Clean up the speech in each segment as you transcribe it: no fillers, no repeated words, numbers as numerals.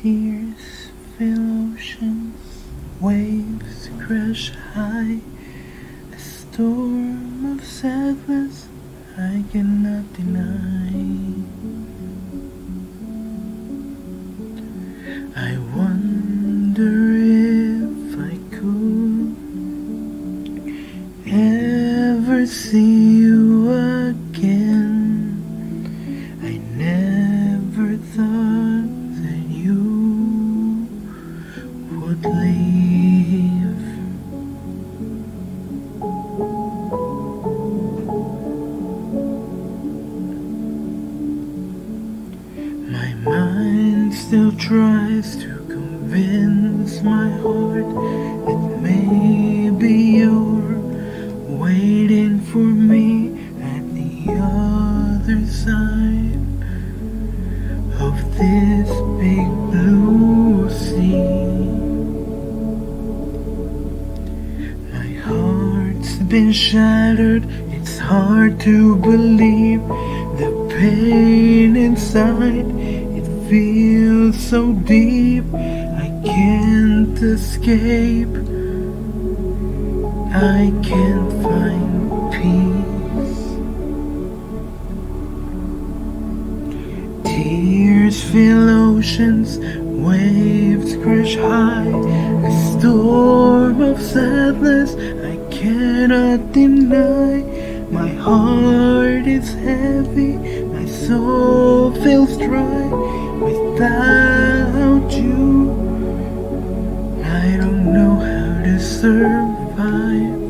Tears fill oceans, waves crash high, a storm of sadness I cannot deny. I wonder if I could ever see you again. I never thought that you would leave. My mind still tries to convince my heart that maybe you're waiting for me at the other side of this big blue sea. My heart's been shattered, it's hard to believe. The pain inside, it feels so deep, I can't escape, I can't find peace. Tears fill oceans, waves crash high, a storm of sadness I cannot deny. My heart is heavy, my soul feels dry. Without you, I don't know how to survive.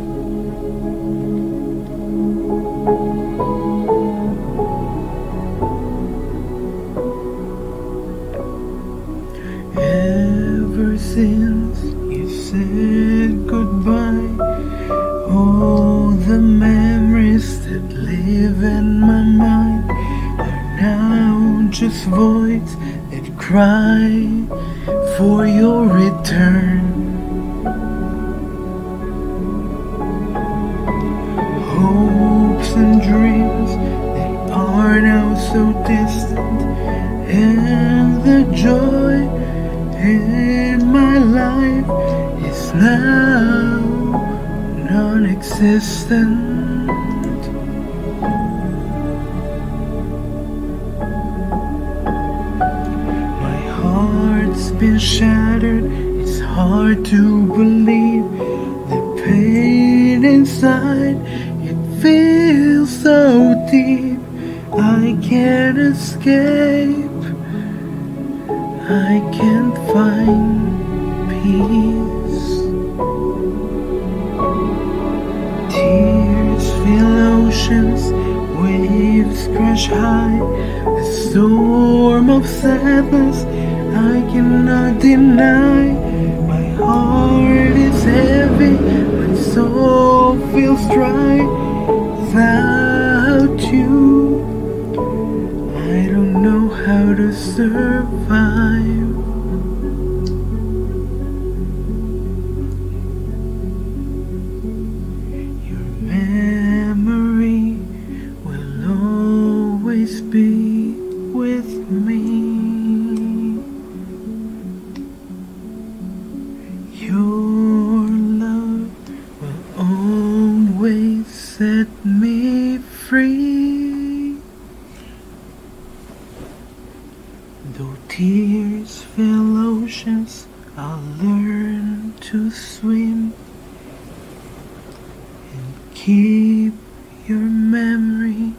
Ever since you said goodbye, all the memories that live in my mind are now just voids that cry for your return. Hopes and dreams that are now so distant, and the joy in my life is now nonexistent. My heart's been shattered, it's hard to believe. The pain inside, it feels so deep, I can't escape, I can't find peace. Tears fill oceans, waves crash high, a storm of sadness I cannot deny. My heart is heavy, my soul feels dry. Without you, I don't know how to survive. Be with me. Your love will always set me free. Though tears fill oceans, I'll learn to swim and keep your memory